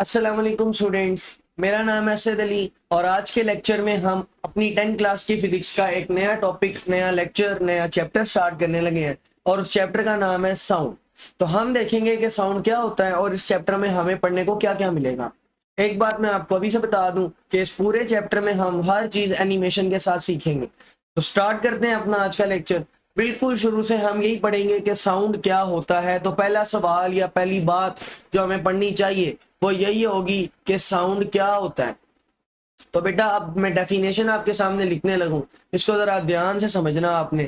अस्सलाम वालेकुम स्टूडेंट्स, मेरा नाम है सैद अली और आज के लेक्चर में हम अपनी 10th क्लास की फिजिक्स का एक नया टॉपिक, नया लेक्चर, नया चैप्टर स्टार्ट करने लगे हैं और उस चैप्टर का नाम है साउंड। तो हम देखेंगे कि साउंड क्या होता है और इस चैप्टर में हमें पढ़ने को क्या क्या मिलेगा। एक बात मैं आपको अभी से बता दूं कि इस पूरे चैप्टर में हम हर चीज एनिमेशन के साथ सीखेंगे। तो स्टार्ट करते हैं अपना आज का लेक्चर। बिल्कुल शुरू से हम यही पढ़ेंगे कि साउंड क्या होता है। तो पहला सवाल या पहली बात जो हमें पढ़नी चाहिए वो यही होगी कि साउंड क्या होता है। तो बेटा अब मैं डेफिनेशन आपके सामने लिखने लगूं, इसको जरा ध्यान से समझना आपने।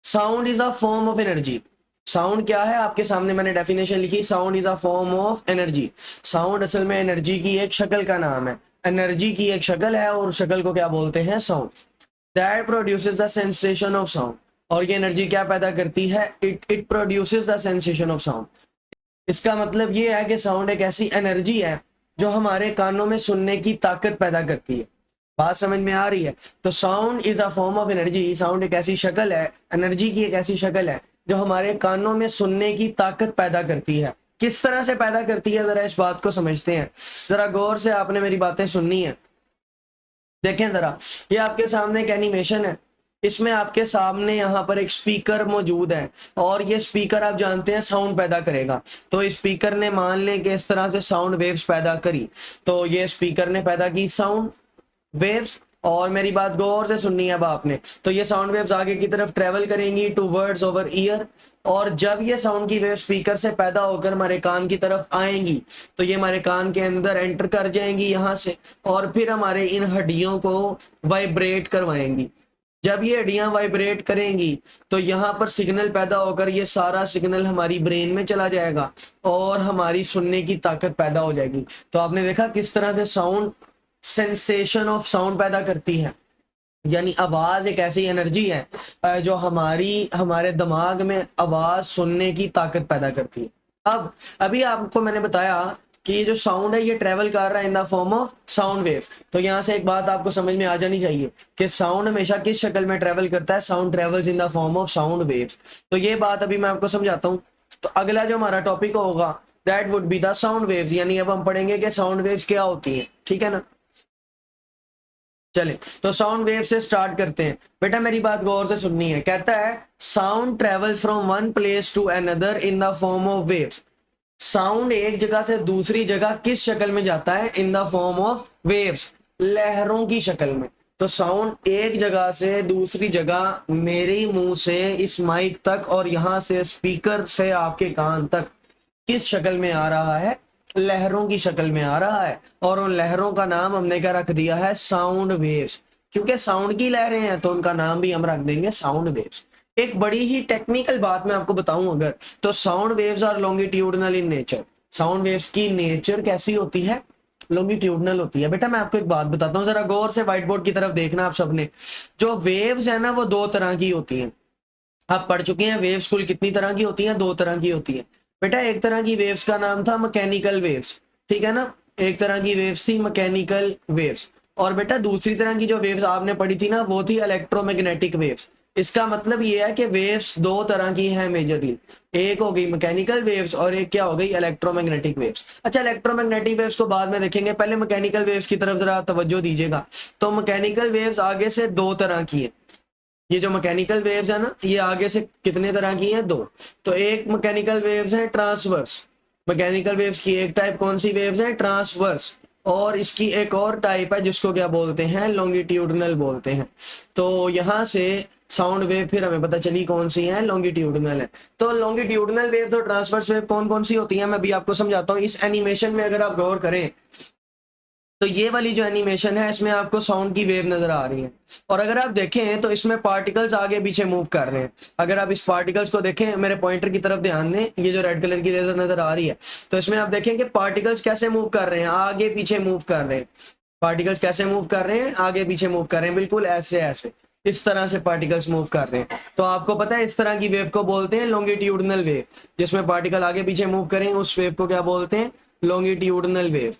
Sound is a form of energy. Sound क्या है, आपके सामने मैंने डेफिनेशन लिखी, sound is a form of energy. Sound असल में एनर्जी की एक शक्ल का नाम है। एनर्जी की एक शक्ल है और शक्ल को क्या बोलते हैं, sound. That produces the sensation of sound. और ये एनर्जी क्या पैदा करती है, it produces the sensation of sound. इसका मतलब ये है कि साउंड एक ऐसी एनर्जी है जो हमारे कानों में सुनने की ताकत पैदा करती है। बात समझ में आ रही है? तो sound is a form of energy. Sound एक ऐसी शक्ल है, एनर्जी की एक ऐसी शक्ल है जो हमारे कानों में सुनने की ताकत पैदा करती है। किस तरह से पैदा करती है, जरा इस बात को समझते हैं। जरा गौर से आपने मेरी बातें सुननी है। देखें जरा, ये आपके सामने एक एनिमेशन है। इसमें आपके सामने यहाँ पर एक स्पीकर मौजूद है और ये स्पीकर आप जानते हैं साउंड पैदा करेगा। तो इस स्पीकर ने मान लें कि इस तरह से साउंड वेव्स पैदा करी। तो ये स्पीकर ने पैदा की साउंड वेव्स। और मेरी बात गौर से सुननी है अब आपने। तो ये साउंड वेव्स आगे की तरफ ट्रेवल करेंगी टू वर्ड्स ओवर ईयर। और जब ये साउंड की वेव स्पीकर से पैदा होकर हमारे कान की तरफ आएंगी तो ये हमारे कान के अंदर एंटर कर जाएंगी यहाँ से और फिर हमारे इन हड्डियों को वाइब्रेट करवाएंगी। जब ये हड्डियां वाइब्रेट करेंगी तो यहाँ पर सिग्नल पैदा होकर ये सारा सिग्नल हमारी ब्रेन में चला जाएगा और हमारी सुनने की ताकत पैदा हो जाएगी। तो आपने देखा किस तरह से साउंड सेंसेशन ऑफ साउंड पैदा करती है। यानी आवाज एक ऐसी एनर्जी है जो हमारे दिमाग में आवाज सुनने की ताकत पैदा करती है। अब अभी आपको मैंने बताया कि ये जो साउंड है ये ट्रेवल कर रहा है इन the form of sound wave. तो यहाँ से एक बात आपको समझ में आ जानी चाहिए कि साउंड हमेशा किस शक्ल में ट्रेवल करता है, sound travels in the form of sound wave. तो ये बात अभी मैं आपको समझाता हूँ। तो अगला जो हमारा टॉपिक होगा that would be the sound waves. यानी अब हम पढ़ेंगे कि साउंड वेव्स क्या होती हैं, ठीक है ना। चले तो साउंड वेव से स्टार्ट करते हैं। बेटा मेरी बात गौर से सुननी है। कहता है sound travels from one place to another in the form of waves. Sound एक जगह से दूसरी जगह किस शक्ल में जाता है, इन द फॉर्म ऑफ वेव्स, लहरों की शक्ल में। तो साउंड एक जगह से दूसरी जगह मेरे मुंह से इस माइक तक और यहां से स्पीकर से आपके कान तक किस शक्ल में आ रहा है, लहरों की शक्ल में आ रहा है। और उन लहरों का नाम हमने क्या रख दिया है, साउंड वेव्स। क्योंकि साउंड की लहरें हैं तो उनका नाम भी हम रख देंगे साउंड वेव्स। एक बड़ी ही टेक्निकल बात मैं आपको बताऊं अगर, तो sound waves are longitudinal in nature. Sound waves की नेचर कैसी होती है, लॉन्गिट्यूडनल होती है। बेटा मैं आपको एक बात बताता हूँ, जरा गौर से व्हाइट बोर्ड की तरफ देखना आप सबने। जो वेव्स है ना वो दो तरह की होती हैं। आप पढ़ चुके हैं वेव्स कुल कितनी तरह की होती हैं, दो तरह की होती है। बेटा एक तरह की वेव्स का नाम था मैकेनिकल वेव्स, ठीक है ना। एक तरह की वेव्स थी मैकेनिकल वेव्स। और बेटा दूसरी तरह की जो वेव्स आपने पढ़ी थी ना वो थी इलेक्ट्रोमैग्नेटिक वेव्स। इसका मतलब ये है कि वेव्स दो तरह की हैं मेजरली। एक हो गई मैकेनिकल वेव्स और एक क्या हो गई, इलेक्ट्रोमैग्नेटिक वेव्स। अच्छा इलेक्ट्रोमैग्नेटिक वेव्स को बाद में देखेंगे, पहले मैकेनिकल वेव्स की तरफ जरा तवज्जो दीजिएगा। तो मैकेनिकल वेव्स आगे से दो तरह की है। ये जो मैकेनिकल वेव्स है ना ये आगे से कितने तरह की हैं, दो। तो एक मैकेनिकल वेव्स है ट्रांसवर्स। मैकेनिकल वेव्स की एक टाइप कौन सी वेव्स है, ट्रांसवर्स। और इसकी एक और टाइप है जिसको क्या बोलते हैं, लॉन्गिट्यूडनल बोलते हैं। तो यहाँ से साउंड वेव फिर हमें पता चली कौन सी है, लॉन्गिट्यूडनल है। तो लॉन्गिट्यूडनल वेव्स और ट्रांसवर्स वेव कौन कौन सी होती हैं मैं भी आपको समझाता हूँ। इस एनिमेशन में अगर आप गौर करें तो ये वाली जो एनिमेशन है इसमें आपको साउंड की वेव नजर आ रही है। और अगर आप देखें तो इसमें पार्टिकल्स आगे पीछे मूव कर रहे हैं। अगर आप इस पार्टिकल्स को देखें, मेरे पॉइंटर की तरफ ध्यान दें, ये जो रेड कलर की लेजर नजर आ रही है तो इसमें आप देखें कि पार्टिकल्स कैसे मूव कर रहे हैं, आगे पीछे मूव कर रहे हैं। पार्टिकल्स कैसे मूव कर रहे हैं, आगे पीछे मूव कर रहे हैं, बिल्कुल ऐसे ऐसे इस तरह से पार्टिकल्स मूव कर रहे हैं। तो आपको पता है इस तरह की वेव को बोलते हैं लॉन्गिट्यूडनल वेव। जिसमें पार्टिकल आगे पीछे मूव करें उस वेव को क्या बोलते हैं, लॉन्गिट्यूडनल वेव।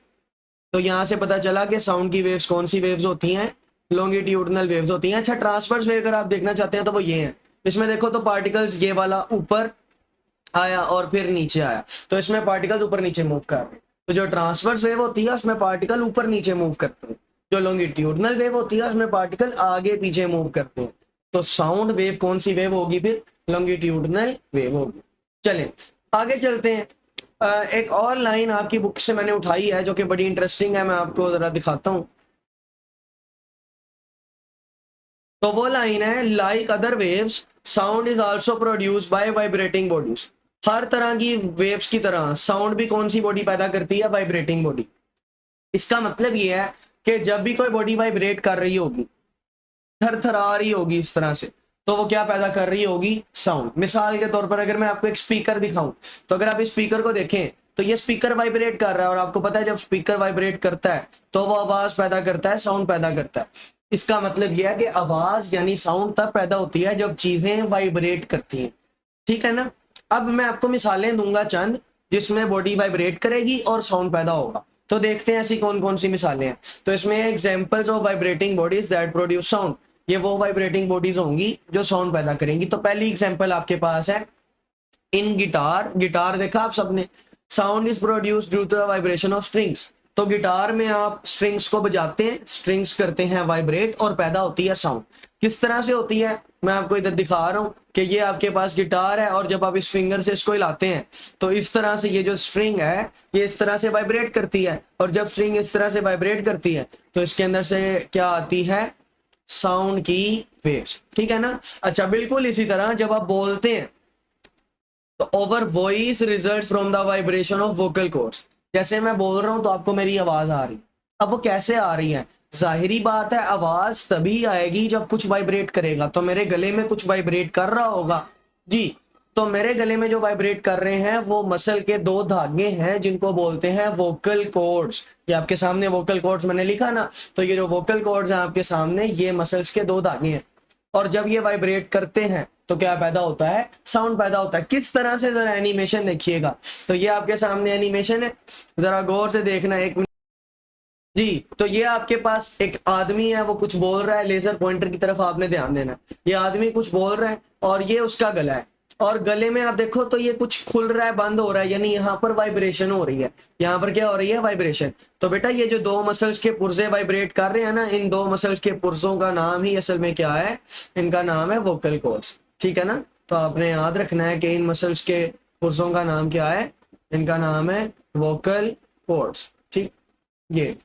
तो यहां से पता चला कि साउंड की वेव्स कौन सी वेव्स होती हैं, लॉन्गिट्यूडनल वेव्स होती हैं। अच्छा ट्रांसवर्स वेव अगर आप देखना चाहते हैं तो वो ये है। इसमें देखो तो पार्टिकल्स ये वाला ऊपर आया और फिर नीचे आया, तो इसमें पार्टिकल्स ऊपर नीचे मूव कर रहे हैं। तो जो ट्रांसवर्स वेव होती है उसमें पार्टिकल ऊपर नीचे मूव करते हैं, जो लॉन्गिट्यूडनल वेव होती है उसमें पार्टिकल आगे पीछे मूव करते हैं। तो साउंड वेव कौन सी वेव होगी फिर? लॉन्गिट्यूडनल वेव होगी। चलें आगे चलते हैं। एक और लाइन आपकी बुक से मैंने उठाई है जो कि बड़ी इंटरेस्टिंग है, मैं आपको जरा दिखाता हूं। तो वो लाइन है, like other waves sound is also produced by vibrating bodies. हर तरह की वेव्स की तरह साउंड भी कौन सी बॉडी पैदा करती है? Vibrating body. इसका मतलब ये है कि जब भी कोई बॉडी वाइब्रेट कर रही होगी, थरथरा रही होगी इस तरह से, तो वो क्या पैदा कर रही होगी? साउंड। मिसाल के तौर पर अगर मैं आपको एक स्पीकर दिखाऊं, तो अगर आप इस स्पीकर को देखें तो ये स्पीकर वाइब्रेट कर रहा है, और आपको पता है जब स्पीकर वाइब्रेट करता है तो वो आवाज पैदा करता है, साउंड पैदा करता है। इसका मतलब यह है कि आवाज यानी साउंड तब पैदा होती है जब चीजें वाइब्रेट करती हैं, ठीक है ना। अब मैं आपको मिसालें दूंगा चंद जिसमें बॉडी वाइब्रेट करेगी और साउंड पैदा होगा, तो देखते हैं ऐसी कौन कौन सी मिसालें हैं। तो इसमें examples of vibrating bodies that produce sound, ये वो वाइब्रेटिंग बॉडीज होंगी जो साउंड पैदा करेंगी। तो पहली एग्जांपल आपके पास है इन गिटार। गिटार देखा आप सबने, sound is produced due to the vibration of strings. तो गिटार में आप स्ट्रिंग्स को बजाते हैं, स्ट्रिंग्स करते हैं वाइब्रेट और पैदा होती है साउंड। किस तरह से होती है? मैं आपको इधर दिखा रहा हूं कि ये आपके पास गिटार है और जब आप इस फिंगर से इसको हिलाते हैं तो इस तरह से ये जो स्ट्रिंग है ये इस तरह से वाइब्रेट करती है, और जब स्ट्रिंग इस तरह से वाइब्रेट करती है तो इसके अंदर से क्या आती है? साउंड की वेव्स, ठीक है ना। अच्छा, बिल्कुल इसी तरह जब आप बोलते हैं तो over voice result from the vibration of vocal cords. जैसे मैं बोल रहा हूं तो आपको मेरी आवाज आ रही है, अब वो कैसे आ रही है? जाहिरी बात है आवाज तभी आएगी जब कुछ वाइब्रेट करेगा। तो मेरे गले में कुछ वाइब्रेट कर रहा होगा जी, तो मेरे गले में जो वाइब्रेट कर रहे हैं वो मसल के दो धागे हैं जिनको बोलते हैं वोकल कॉर्ड्स। ये आपके सामने वोकल कॉर्ड्स मैंने लिखा ना, तो ये जो वोकल कॉर्ड्स हैं आपके सामने ये मसल्स के दो धागे हैं, और जब ये वाइब्रेट करते हैं तो क्या पैदा होता है? साउंड पैदा होता है। किस तरह से? जरा एनिमेशन देखिएगा। तो ये आपके सामने एनिमेशन है, जरा गौर से देखना एक मिनट जी। तो ये आपके पास एक आदमी है, वो कुछ बोल रहा है, लेजर पॉइंटर की तरफ आपने ध्यान देना। ये आदमी कुछ बोल रहा है और ये उसका गला है, और गले में आप देखो तो ये कुछ खुल रहा है, बंद हो रहा है, यानी यहाँ पर वाइब्रेशन हो रही है। यहाँ पर क्या हो रही है? वाइब्रेशन। तो बेटा ये जो दो मसल्स के पुर्जे वाइब्रेट कर रहे हैं ना, इन दो मसल्स के पुर्जों का नाम ही असल में क्या है? इनका नाम है वोकल कॉर्ड्स, ठीक है ना। तो आपने याद रखना है कि इन मसल्स के पुर्जों का नाम क्या है? इनका नाम है वोकल कॉर्ड्स, ठीक। ये,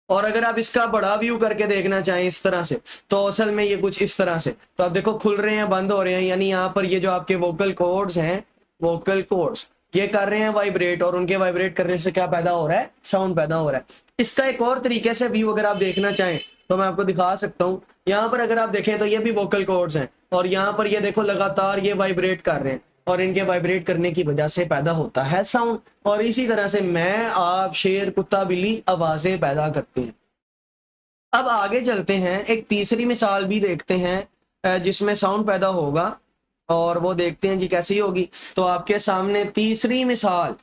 और अगर आप इसका बड़ा व्यू करके देखना चाहें इस तरह से, तो असल में ये कुछ इस तरह से, तो आप देखो खुल रहे हैं, बंद हो रहे हैं, यानी यहाँ पर ये जो आपके वोकल कॉर्ड्स हैं, वोकल कॉर्ड्स ये कर रहे हैं वाइब्रेट, और उनके वाइब्रेट करने से क्या पैदा हो रहा है? साउंड पैदा हो रहा है। इसका एक और तरीके से व्यू अगर आप देखना चाहें तो मैं आपको दिखा सकता हूँ। यहाँ पर अगर आप देखें तो ये भी वोकल कॉर्ड्स हैं, और यहाँ पर ये देखो लगातार ये वाइब्रेट कर रहे हैं, और इनके वाइब्रेट करने की वजह से पैदा होता है साउंड। और इसी तरह से मैं, आप, शेर, कुत्ता, बिल्ली आवाजें पैदा करते हैं। अब आगे चलते हैं, एक तीसरी मिसाल भी देखते हैं जिसमें साउंड पैदा होगा, और वो देखते हैं जी कैसी होगी। तो आपके सामने तीसरी मिसाल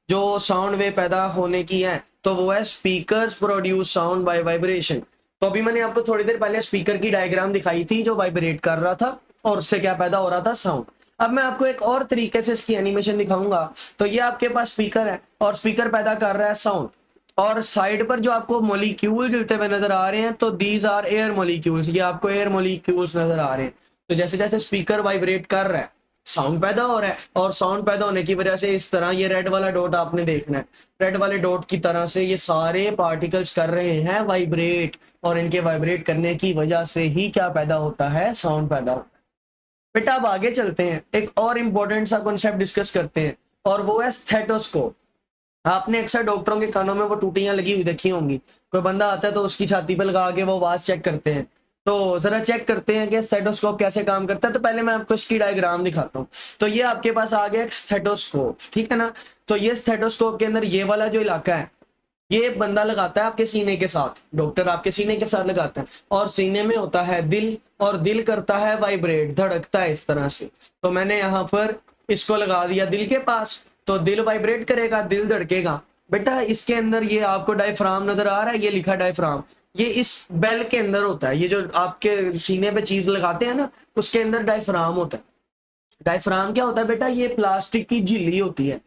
जो साउंड वेव पैदा होने की है तो वो है speakers produce sound bye vibration. तो अभी मैंने आपको थोड़ी देर पहले स्पीकर की डायग्राम दिखाई थी जो वाइब्रेट कर रहा था और उससे क्या पैदा हो रहा था? साउंड। अब मैं आपको एक और तरीके से इसकी एनिमेशन दिखाऊंगा। तो ये आपके पास स्पीकर है और स्पीकर पैदा कर रहा है साउंड, और साइड पर जो आपको मॉलिक्यूल जलते हुए नजर आ रहे हैं तो दीज आर एयर मॉलिक्यूल्स, ये आपको एयर मॉलिक्यूल्स नजर आ रहे हैं। तो जैसे जैसे स्पीकर वाइब्रेट कर रहा है साउंड पैदा हो रहा है, और साउंड पैदा होने की वजह से इस तरह ये रेड वाला डॉट आपने देखना है, रेड वाले डॉट की तरह से ये सारे पार्टिकल्स कर रहे हैं वाइब्रेट, और इनके वाइब्रेट करने की वजह से ही क्या पैदा होता है? साउंड पैदा होता है। बेटा अब आगे चलते हैं, एक और इंपॉर्टेंट सा कॉन्सेप्ट डिस्कस करते हैं, और वो है स्टेथोस्कोप। आपने अक्सर डॉक्टरों के कानों में वो टूटियां लगी हुई देखी होंगी। कोई बंदा आता है तो उसकी छाती पे लगा के वो आवाज चेक करते हैं। तो जरा चेक करते हैं कि स्टेथोस्कोप कैसे काम करता है। तो पहले मैं आपको इसकी डायग्राम दिखाता हूँ। तो ये आपके पास आ गया एक स्टेथोस्कोप, ठीक है ना। तो ये स्टेथोस्कोप के अंदर ये वाला जो इलाका है ये बंदा लगाता है आपके सीने के साथ, डॉक्टर आपके सीने के साथ लगाता है, और सीने में होता है दिल, और दिल करता है वाइब्रेट, धड़कता है इस तरह से। तो मैंने यहाँ पर इसको लगा दिया दिल के पास, तो दिल वाइब्रेट करेगा, दिल धड़केगा। बेटा इसके अंदर ये आपको डायफ्राम नजर आ रहा है, ये लिखा डायफ्राम, ये इस बेल के अंदर होता है। ये जो आपके सीने पे चीज लगाते हैं ना उसके अंदर डायफ्राम होता है। डायफ्राम क्या होता है बेटा? ये प्लास्टिक की झिल्ली होती है,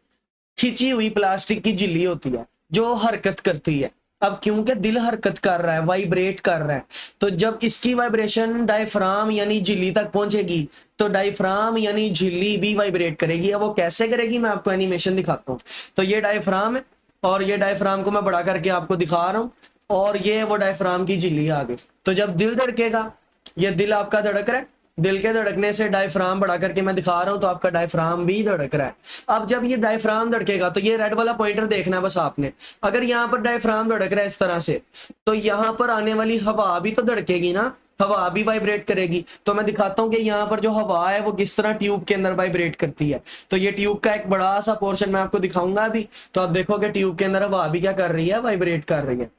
खिंची हुई प्लास्टिक की झिल्ली होती है। जो हरकत करती है। अब क्योंकि दिल हरकत कर रहा है, वाइब्रेट कर रहा है, तो जब इसकी वाइब्रेशन डायफ्राम यानी झिल्ली तक पहुंचेगी तो डायफ्राम यानी झिल्ली भी वाइब्रेट करेगी। अब वो कैसे करेगी मैं आपको एनिमेशन दिखाता हूँ। तो ये डायफ्राम है और ये डायफ्राम को मैं बड़ा करके आपको दिखा रहा हूँ और ये वो डायफ्राम की झिल्ली आ गई। तो जब दिल धड़केगा, ये दिल आपका धड़क रहा है, दिल के धड़कने से डायफ्राम बढ़ा करके मैं दिखा रहा हूं तो आपका डायफ्राम भी धड़क रहा है। अब जब ये डायफ्राम धड़केगा तो ये रेड वाला पॉइंटर देखना है बस आपने। अगर यहाँ पर डायफ्राम धड़क रहा है इस तरह से, तो यहाँ पर आने वाली हवा भी तो धड़केगी ना, हवा भी वाइब्रेट करेगी। तो मैं दिखाता हूँ कि यहाँ पर जो हवा है वो किस तरह ट्यूब के अंदर वाइब्रेट करती है। तो ये ट्यूब का एक बड़ा सा पोर्शन मैं आपको दिखाऊंगा अभी, तो आप देखोगे ट्यूब के अंदर हवा भी क्या कर रही है, वाइब्रेट कर रही है।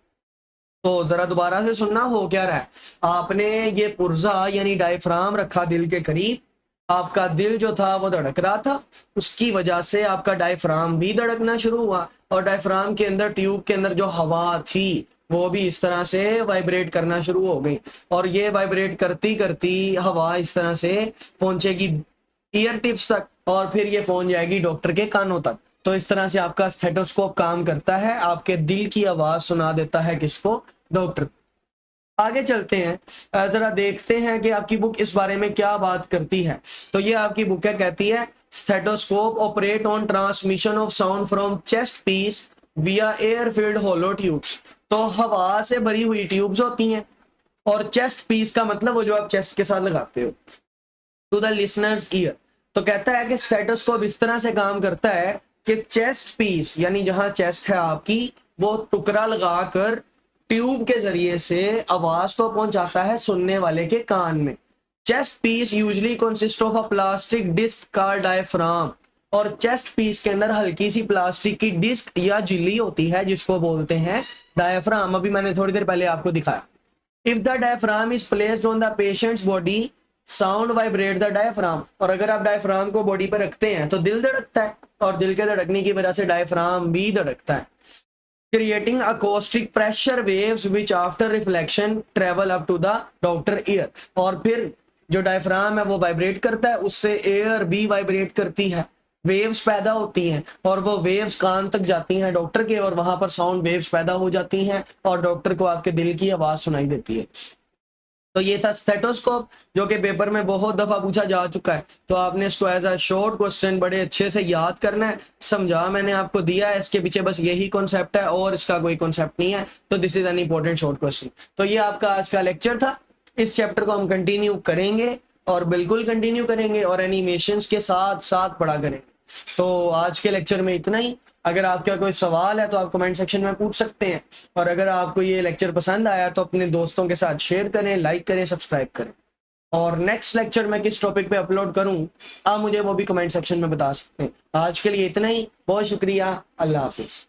तो जरा दोबारा से सुनना, हो क्या रहा है। आपने ये पुर्जा यानी डायफ्राम रखा दिल के करीब, आपका दिल जो था वो धड़क रहा था, उसकी वजह से आपका डायफ्राम भी धड़कना शुरू हुआ और डायफ्राम के अंदर ट्यूब के अंदर जो हवा थी वो भी इस तरह से वाइब्रेट करना शुरू हो गई। और ये वाइब्रेट करती करती हवा इस तरह से पहुंचेगी ईयर टिप्स तक और फिर ये पहुंच जाएगी डॉक्टर के कानों तक। तो इस तरह से आपका स्टेथोस्कोप काम करता है, आपके दिल की आवाज सुना देता है किसको, डॉक्टर। आगे चलते हैं, जरा देखते हैं कि आपकी बुक इस बारे में क्या बात करती है। तो ये आपकी बुक है, कहती है stethoscope operate on transmission of sound from chest piece via air filled hollow tubes. तो हवा से भरी हुई ट्यूब्स होती हैं और चेस्ट पीस का मतलब वो जो आप चेस्ट के साथ लगाते हो, टू द लिसनर्स ईयर। तो कहता है कि स्टेथोस्कोप इस तरह से काम करता है कि चेस्ट पीस यानी जहां चेस्ट है आपकी, वो टुकड़ा लगाकर ट्यूब के जरिए से आवाज को पहुंचाता है सुनने वाले के कान में। Chest piece usually consist of a plastic disc called diaphragm. और चेस्ट पीस के अंदर हल्की सी प्लास्टिक की डिस्क या झिल्ली होती है जिसको बोलते हैं डायफ्राम। अभी मैंने थोड़ी देर पहले आपको दिखाया। If the diaphragm is placed on the patients body sound vibrate the diaphragm. और अगर आप डायफ्राम को बॉडी पर रखते हैं तो दिल धड़कता है और दिल के धड़कने की वजह से डायफ्राम भी धड़कता है, creating acoustic pressure waves which after reflection travel up to the doctor ear. और फिर जो डायफ्राम है वो वाइब्रेट करता है, उससे एयर भी वाइब्रेट करती है, वेव्स पैदा होती हैं और वो वेव्स कान तक जाती हैं डॉक्टर के, और वहां पर साउंड वेव्स पैदा हो जाती हैं और डॉक्टर को आपके दिल की आवाज सुनाई देती है। तो ये था स्टेथोस्कोप, जो कि पेपर में बहुत दफा पूछा जा चुका है। तो आपने इसको एज अ शॉर्ट क्वेश्चन बड़े अच्छे से याद करना है। समझा मैंने आपको दिया है, इसके पीछे बस यही कॉन्सेप्ट है और इसका कोई कॉन्सेप्ट नहीं है। तो this is an important short question. तो ये आपका आज का लेक्चर था। इस चैप्टर को हम कंटिन्यू करेंगे और बिल्कुल कंटिन्यू करेंगे और एनिमेशंस के साथ साथ पढ़ा करेंगे। तो आज के लेक्चर में इतना ही। अगर आपका कोई सवाल है तो आप कमेंट सेक्शन में पूछ सकते हैं, और अगर आपको ये लेक्चर पसंद आया तो अपने दोस्तों के साथ शेयर करें, लाइक करें, सब्सक्राइब करें। और नेक्स्ट लेक्चर मैं किस टॉपिक पे अपलोड करूं आप मुझे वो भी कमेंट सेक्शन में बता सकते हैं। आज के लिए इतना ही, बहुत शुक्रिया, अल्लाह हाफिज।